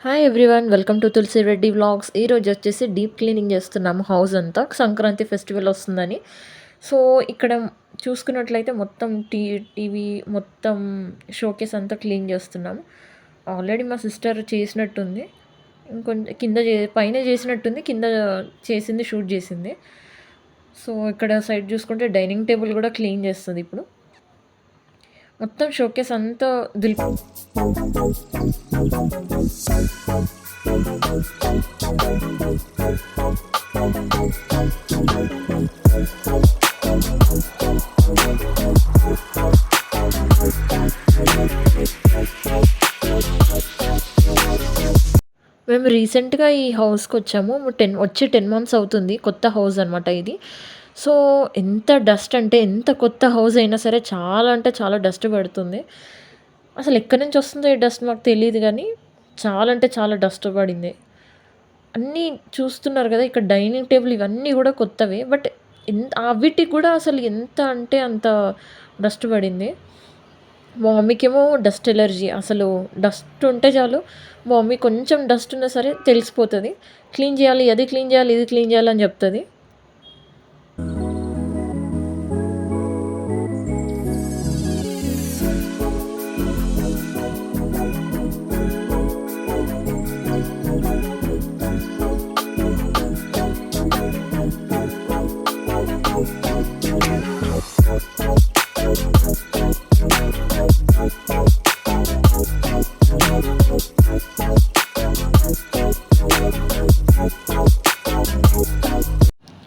Hi everyone, welcome to Tulasi Reddy vlogs. ఈరోజు వచ్చేసి deep cleaning చేస్తున్నాము హౌస్ అంతా, సంక్రాంతి ఫెస్టివల్ వస్తుందని. సో ఇక్కడ చూసుకున్నట్లయితే మొత్తం టీవీ మొత్తం షోకేస్ అంతా క్లీన్ చేస్తున్నాము. ఆల్రెడీ మా సిస్టర్ చేసినట్టుంది, ఇంకొంచెం కింద పైన చేసినట్టుంది, కింద చేసింది షూట్ చేసింది. సో ఇక్కడ సైడ్ చూసుకుంటే డైనింగ్ టేబుల్ కూడా క్లీన్ చేస్తుంది ఇప్పుడు. మొత్తం షోకేస్ అంతా మేము రీసెంట్గా ఈ హౌస్కి వచ్చాము. వచ్చి 10 మంత్స్ అవుతుంది. కొత్త హౌస్ అనమాట ఇది. సో ఎంత డస్ట్ అంటే, ఎంత కొత్త హౌస్ అయినా సరే చాలా అంటే చాలా డస్ట్ పడుతుంది. అసలు ఎక్కడి నుంచి వస్తుందో ఈ డస్ట్ మాకు తెలీదు కానీ చాలా అంటే చాలా డస్ట్ పడింది. అన్నీ చూస్తున్నారు కదా, ఇక్కడ డైనింగ్ టేబుల్ ఇవన్నీ కూడా కొత్తవే. బట్ వీటికి కూడా అసలు ఎంత అంటే అంత డస్ట్ పడింది. మా మమ్మీకేమో డస్ట్ ఎలర్జీ. అసలు డస్ట్ ఉంటే చాలు మా మమ్మీ కొంచెం డస్ట్ ఉన్నా సరే తెలిసిపోతుంది. క్లీన్ చేయాలి, అది క్లీన్ చేయాలి, ఇది క్లీన్ చేయాలి అని చెప్తుంది.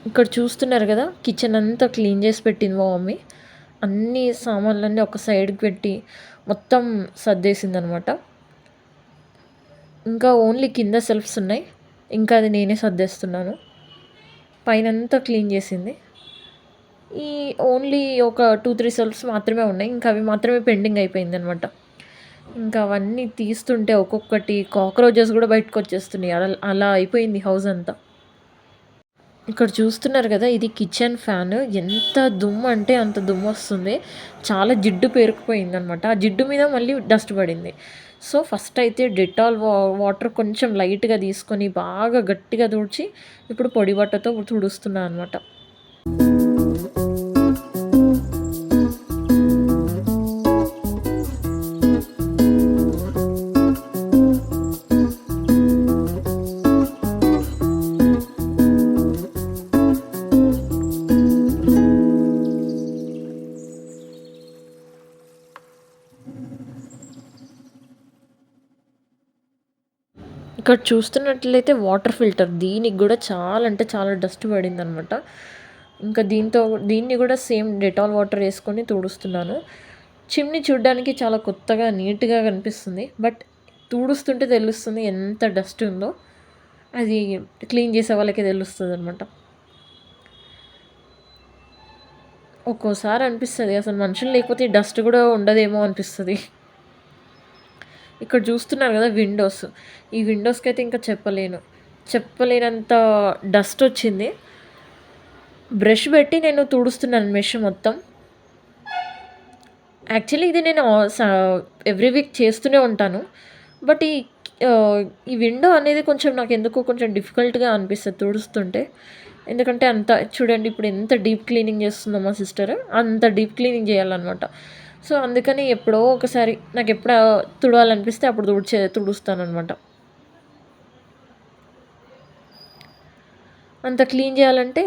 ఇక్కడ చూస్తున్నారు కదా, కిచెన్ అంతా క్లీన్ చేసి పెట్టింది మా మమ్మీ. అన్ని సామాన్లన్నీ ఒక సైడ్కి పెట్టి మొత్తం సర్దేసింది అనమాట. ఇంకా ఓన్లీ కింద సెల్ఫ్స్ ఉన్నాయి, ఇంకా అది నేనే సర్దేస్తున్నాను. పైన అంతా క్లీన్ చేసింది. ఈ ఓన్లీ ఒక 2-3 సెల్ఫ్స్ మాత్రమే ఉన్నాయి, ఇంకా అవి మాత్రమే పెండింగ్ అయిపోయింది అనమాట. ఇంకా అవన్నీ తీస్తుంటే ఒక్కొక్కటి కాక్రోచెస్ కూడా బయటకు వచ్చేస్తున్నాయి. అలా అయిపోయింది హౌస్ అంతా. ఇక్కడ చూస్తున్నారు కదా, ఇది కిచెన్ ఫ్యాన్. ఎంత దుమ్ము అంటే అంత దుమ్ము వస్తుంది. చాలా జిడ్డు పేరుకుపోయింది అనమాట. ఆ జిడ్డు మీద మళ్ళీ డస్ట్ పడింది. సో ఫస్ట్ అయితే డెటాల్ వాటర్ కొంచెం లైట్గా తీసుకొని బాగా గట్టిగా తుడిచి ఇప్పుడు పొడి బట్టతో తుడుస్తున్నాను అనమాట. ఇక్కడ చూస్తున్నట్లయితే వాటర్ ఫిల్టర్, దీనికి కూడా చాలా అంటే చాలా డస్ట్ పడిందనమాట. ఇంకా దీన్ని కూడా సేమ్ డెటాల్ వాటర్ వేసుకొని తుడుస్తున్నాను. చిమ్నీ చూడడానికి చాలా కొత్తగా నీట్గా కనిపిస్తుంది, బట్ తుడుస్తుంటే తెలుస్తుంది ఎంత డస్ట్ ఉందో. అది క్లీన్ చేసే వాళ్ళకే తెలుస్తుంది అనమాట. ఒక్కోసారి అనిపిస్తుంది అసలు మనుషులు లేకపోతే డస్ట్ కూడా ఉండదేమో అనిపిస్తుంది. ఇక్కడ చూస్తున్నారు కదా విండోస్, ఈ విండోస్కి అయితే ఇంకా చెప్పలేనంత డస్ట్ వచ్చింది. బ్రష్ పెట్టి నేను తుడుస్తున్నాను మెష్ మొత్తం. యాక్చువల్లీ ఇది నేను ఎవ్రీ వీక్ చేస్తూనే ఉంటాను, బట్ ఈ విండో అనేది కొంచెం నాకు ఎందుకో కొంచెం డిఫికల్ట్గా అనిపిస్తుంది తుడుస్తుంటే. ఎందుకంటే అంత చూడండి, ఇప్పుడు ఎంత డీప్ క్లీనింగ్ చేస్తుందో మా సిస్టర్, అంత డీప్ క్లీనింగ్ చేయాలన్నమాట. సో అందుకని ఎప్పుడో ఒకసారి నాకు ఎప్పుడు తుడవాలనిపిస్తే అప్పుడు తుడుస్తానమాట. అంత క్లీన్ చేయాలంటే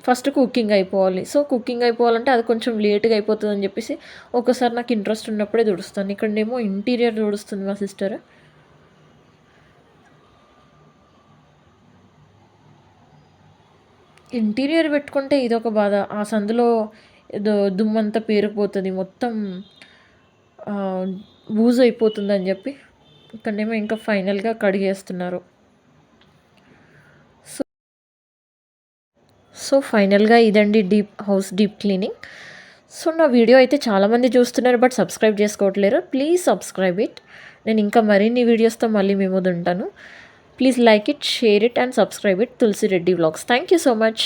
ఫస్ట్ కుకింగ్ అయిపోవాలి. సో కుకింగ్ అయిపోవాలంటే అది కొంచెం లేట్గా అయిపోతుందని చెప్పేసి ఒకసారి నాకు ఇంట్రెస్ట్ ఉన్నప్పుడే తుడుస్తాను. ఇక్కడేమో ఇంటీరియర్ తుడుస్తుంది మా సిస్టర్. ఇంటీరియర్ పెట్టుకుంటే ఇదొక బాధ. ఆ సందులో ఏదో దుమ్మంతా పేరుకుపోతుంది, మొత్తం బూజు అయిపోతుందని చెప్పి ఇక్కడేమో ఇంకా ఫైనల్గా కడిగేస్తున్నారు. సో ఫైనల్గా ఇదండి హౌస్ డీప్ క్లీనింగ్. సో నా వీడియో అయితే చాలామంది చూస్తున్నారు, బట్ సబ్స్క్రైబ్ చేసుకోవట్లేరు. Please subscribe it. నేను ఇంకా మరిన్ని వీడియోస్తో మళ్ళీ మీ ముందు ఉంటాను. Please like it, share it and subscribe it. Tulasi Reddy vlogs. Thank you so much.